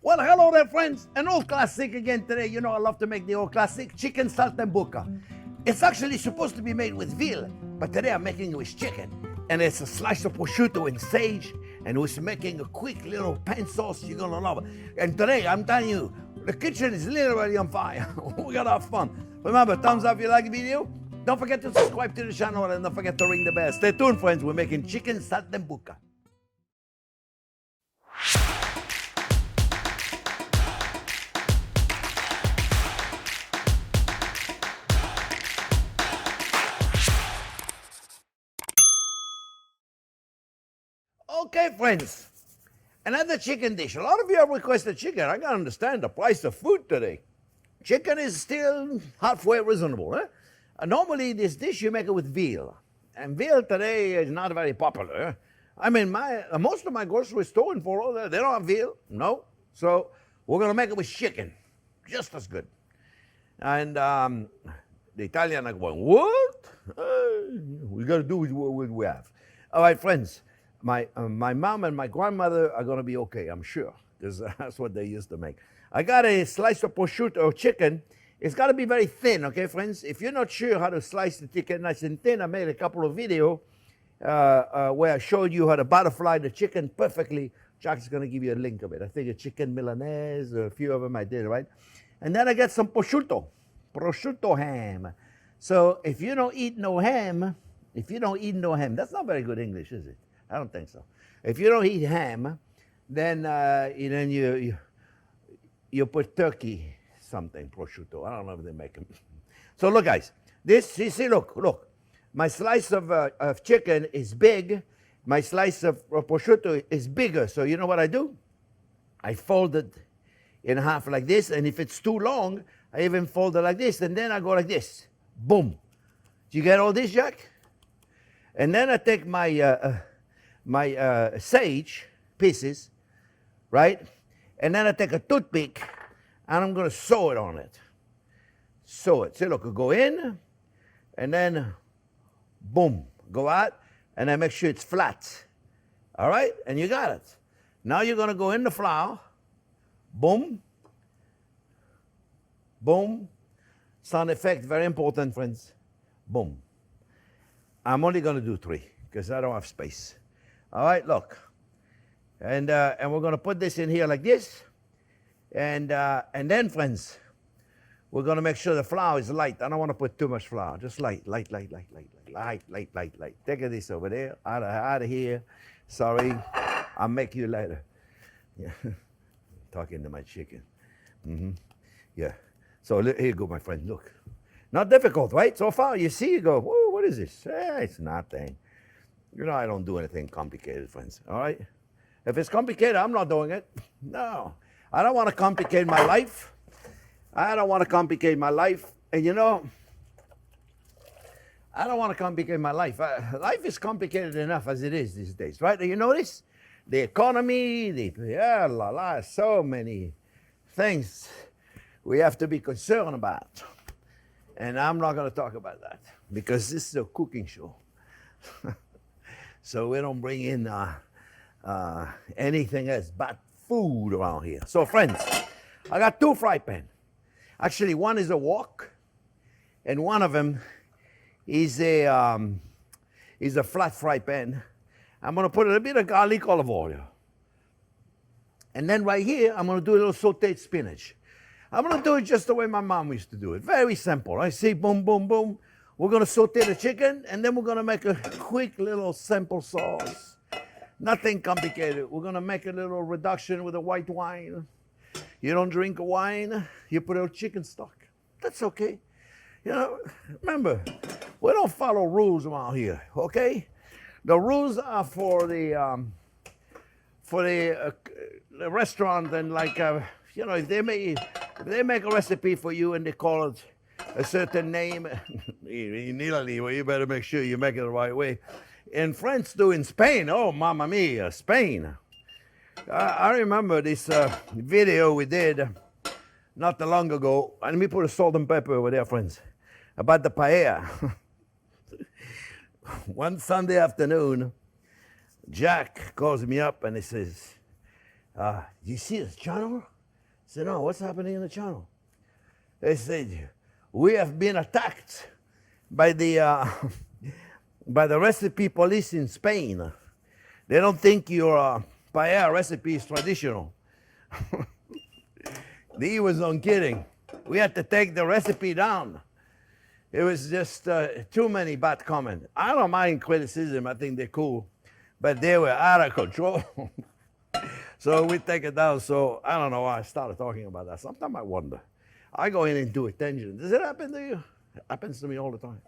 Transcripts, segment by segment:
Well, hello there, friends. An old classic again today. You know I love to make the old classic, Chicken Saltimbocca. It's actually supposed to be made with veal, but today I'm making it with chicken. And it's a slice of prosciutto and sage, and we're making a quick little pan sauce. You're gonna love it. And today, I'm telling you, the kitchen is literally on fire. We're gonna have fun. Remember, thumbs up if you like the video. Don't forget to subscribe to the channel, and don't forget to ring the bell. Stay tuned, friends. We're making Chicken Saltimbocca. Okay, friends, another chicken dish. A lot of you have requested chicken. I can understand the price of food today. Chicken is still halfway reasonable. Normally, this dish, you make it with veal. And veal today is not very popular. I mean, most of my grocery store in Fort Lauderdale, they don't have veal. No. So we're going to make it with chicken. Just as good. And the Italian are going, what? We got to do with what we have. All right, friends. My mom and my grandmother are going to be okay, I'm sure, because that's what they used to make. I got a slice of prosciutto or chicken. It's got to be very thin, okay, friends? If you're not sure how to slice the chicken nice and thin, I made a couple of videos where I showed you how to butterfly the chicken perfectly. Jack's going to give you a link of it. I think a chicken Milanese, a few of them I did, right? And then I got some prosciutto ham. So if you don't eat no ham, that's not very good English, is it? I don't think so. If you don't eat ham, then you put turkey something, prosciutto. I don't know if they make them. So look, guys. This, you see, look. My slice of chicken is big. My slice of prosciutto is bigger. So you know what I do? I fold it in half like this. And if it's too long, I even fold it like this. And then I go like this. Boom. Do you get all this, Jack? And then I take my sage pieces, right? And then I take a toothpick and I'm going to sew it on it. Sew it. See, look, go in and then boom, go out and then make sure it's flat. All right? And you got it. Now you're going to go in the flour. Boom. Boom. Sound effect, very important, friends. Boom. I'm only going to do 3 because I don't have space. All right, look. And we're going to put this in here like this. And then, friends, we're going to make sure the flour is light. I don't want to put too much flour. Just light. Take this over there, out of here. Sorry, I'll make you later. Yeah. Talking to my chicken. Yeah. So here you go, my friend. Look. Not difficult, right? So far, you see, you go, whoa, what is this? It's nothing. You know I don't do anything complicated, friends, all right? If it's complicated, I'm not doing it. No. I don't want to complicate my life. And you know, I don't want to complicate my life. Life is complicated enough as it is these days, right? You notice? The economy, so many things we have to be concerned about. And I'm not going to talk about that because this is a cooking show. So we don't bring in anything else but food around here. So friends, I got 2 fry pans. Actually, one is a wok, and one of them is a flat fry pan. I'm going to put a little bit of garlic olive oil. And then right here, I'm going to do a little sautéed spinach. I'm going to do it just the way my mom used to do it. Very simple. Right? See, boom, boom, boom. We're going to saute the chicken, and then we're going to make a quick little simple sauce. Nothing complicated. We're going to make a little reduction with a white wine. You don't drink wine, you put a little chicken stock. That's okay. You know, remember, we don't follow rules around here, okay? The rules are for the restaurant, and like, you know, if they make a recipe for you and they call it a certain name, in Italy, well, you better make sure you make it the right way. In France, too, in Spain, oh, mamma mia, Spain. I remember this video we did not too long ago. And let me put a salt and pepper over there, friends, about the paella. One Sunday afternoon, Jack calls me up and he says, you see this channel? said, no, what's happening in the channel? They said, we have been attacked by the by the recipe police in Spain. They don't think your paella recipe is traditional. He was on kidding. We had to take the recipe down. It was just too many bad comments. I don't mind criticism. I think they're cool. But they were out of control. So we take it down. So I don't know why I started talking about that. Sometimes I wonder. I go in and do attention. Does it happen to you? It happens to me all the time.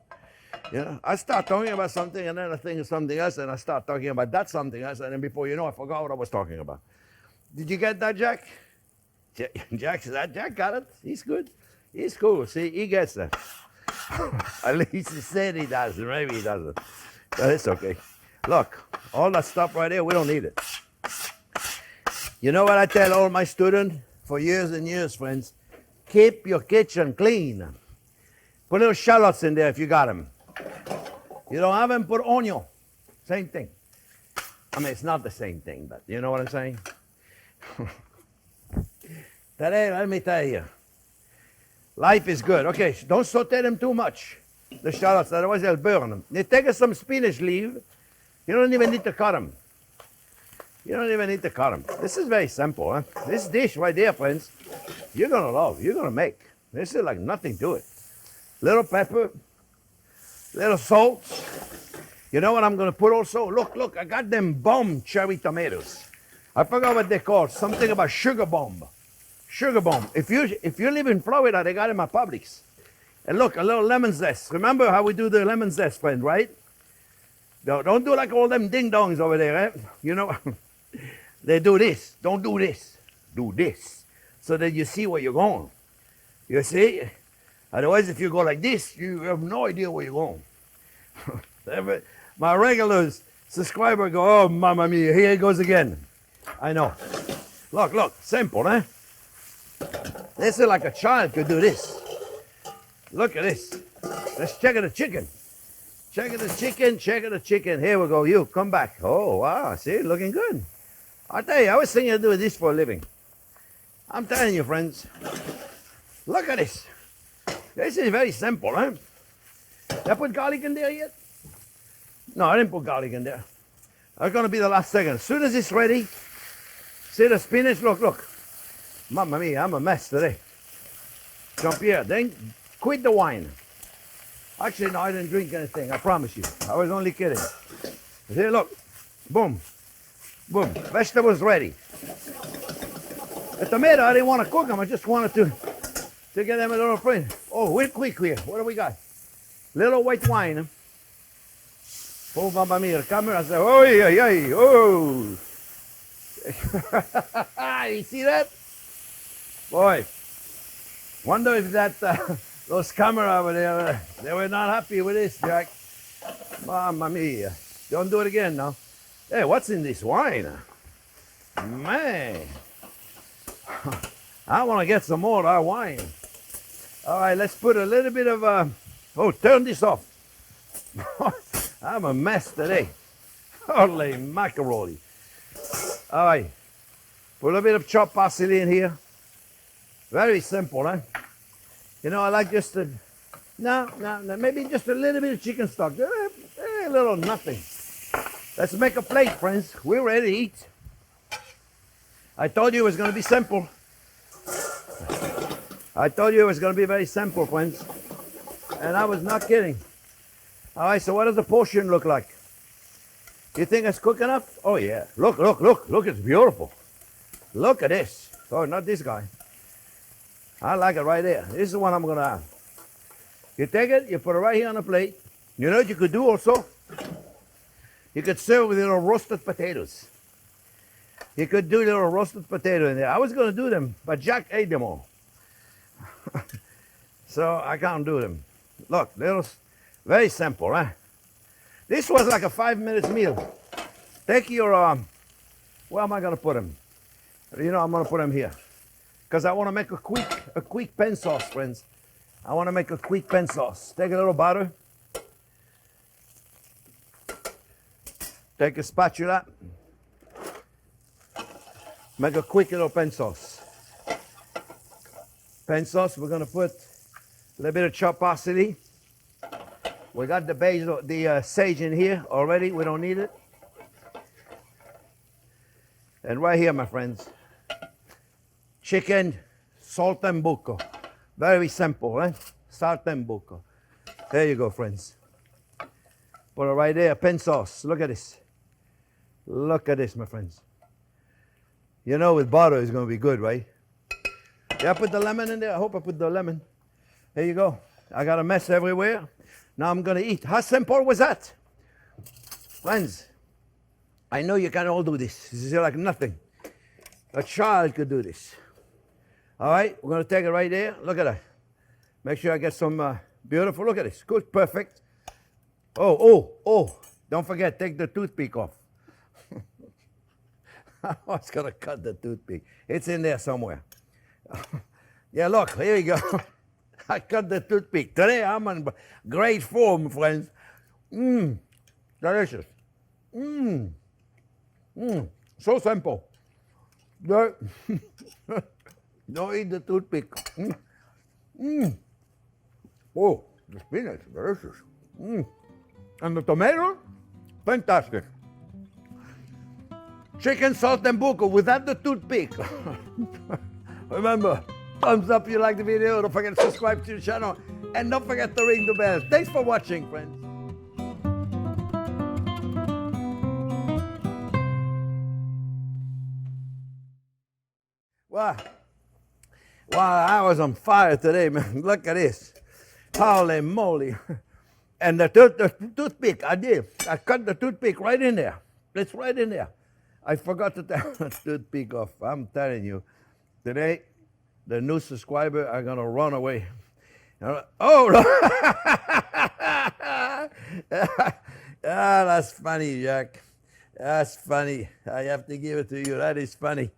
You know, I start talking about something and then I think of something else and I start talking about that something else and then before you know, I forgot what I was talking about. Did you get that, Jack? Jack got it. He's good. He's cool. See, he gets that. At least he said he does. Maybe he doesn't. But it's okay. Look, all that stuff right there, we don't need it. You know what I tell all my students for years and years, friends? Keep your kitchen clean. Put little shallots in there if you got them. You don't have them, put onion. Same thing. I mean, it's not the same thing, but you know what I'm saying? Today, let me tell you, life is good. Okay, don't saute them too much, the shallots, otherwise they'll burn them. You take some spinach leaf. You don't even need to cut them. You don't even need to cut them. This is very simple. Huh? This dish right there, friends, you're going to love, you're going to make. This is like nothing to it. Little pepper, little salt. You know what I'm going to put also? Look, I got them bomb cherry tomatoes. I forgot what they're called. Something about sugar bomb. Sugar bomb. If you live in Florida, they got them at Publix. And look, a little lemon zest. Remember how we do the lemon zest, friend, right? Don't do like all them ding-dongs over there, eh? You know, they do this. Don't do this. Do this. So that you see where you're going. You see? Otherwise, if you go like this, you have no idea where you're going. My regular subscriber go, oh, mamma mia, here he goes again. I know. Look, simple, eh? This is like a child could do this. Look at this. Let's check the chicken. Check the chicken. Here we go. You, come back. Oh, wow. See, looking good. I tell you, I was thinking of doing this for a living. I'm telling you, friends. Look at this. This is very simple, huh? Did I put garlic in there yet? No, I didn't put garlic in there. That's going to be the last second. As soon as it's ready, see the spinach? Look. Mamma mia, I'm a mess today. Jean-Pierre, then quit the wine. Actually, no, I didn't drink anything. I promise you. I was only kidding. See, look. Boom. Boom. Vegetables ready. The tomato, I didn't want to cook them. I just wanted to get them a little friend. Oh, we're quick here. What do we got? Little white wine. Oh, mamma mia. The camera said, oh, yeah, oh. You see that? Boy, wonder if that those camera over there, they were not happy with this, Jack. Mamma mia. Don't do it again now. Hey, what's in this wine? Man. I want to get some more of that wine. All right, let's put a little bit of, oh, turn this off. I'm a mess today. Holy macaroni. All right, put a bit of chopped parsley in here. Very simple, huh? You know, I like just a, no, maybe just a little bit of chicken stock. A little nothing. Let's make a plate, friends. We're ready to eat. I told you it was going to be simple. I told you it was going to be very simple, friends. And I was not kidding. All right, so what does the portion look like? You think it's cooked enough? Oh, yeah. Look, it's beautiful. Look at this. Oh, not this guy. I like it right there. This is the one I'm going to have. You take it, you put it right here on the plate. You know what you could do also? You could serve with little roasted potatoes. You could do little roasted potato in there. I was going to do them, but Jack ate them all. So I can't do them. Look, little, very simple, huh? This was like a 5-minute meal. Take your, where am I going to put them? You know, I'm going to put them here. Because I want to make a quick pen sauce, friends. I want to make a quick pen sauce. Take a little butter. Take a spatula. Make a quick little pen sauce. Pen sauce, we're going to put a little bit of chopped parsley. We got the basil, the sage in here already. We don't need it. And right here, my friends, chicken saltimbocca. Very simple, right? Saltimbocca. There you go, friends. Put it right there. Pen sauce. Look at this. Look at this, my friends. You know, with butter, it's going to be good, right? Yeah, I put the lemon in there. I hope I put the lemon. There you go. I got a mess everywhere. Now I'm going to eat. How simple was that? Friends, I know you can all do this. This is like nothing. A child could do this. All right, we're going to take it right there. Look at that. Make sure I get some beautiful. Look at this. Good, perfect. Oh. Don't forget, take the toothpick off. I was going to cut the toothpick. It's in there somewhere. Yeah, look, here you go. I cut the toothpick. Today I'm in great form, friends. Delicious. So simple. Don't eat the toothpick. Oh, the spinach, delicious. And the tomato, fantastic. Chicken saltimbocca without the toothpick. Remember, thumbs up if you like the video. Don't forget to subscribe to the channel. And don't forget to ring the bell. Thanks for watching, friends. Wow, I was on fire today, man. Look at this. Holy moly. And the toothpick, I did. I cut the toothpick right in there. It's right in there. I forgot to take the toothpick off. I'm telling you. Today, the new subscribers are going to run away. Oh, no. That's funny, Jack. That's funny. I have to give it to you. That is funny.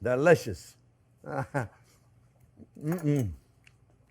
Delicious.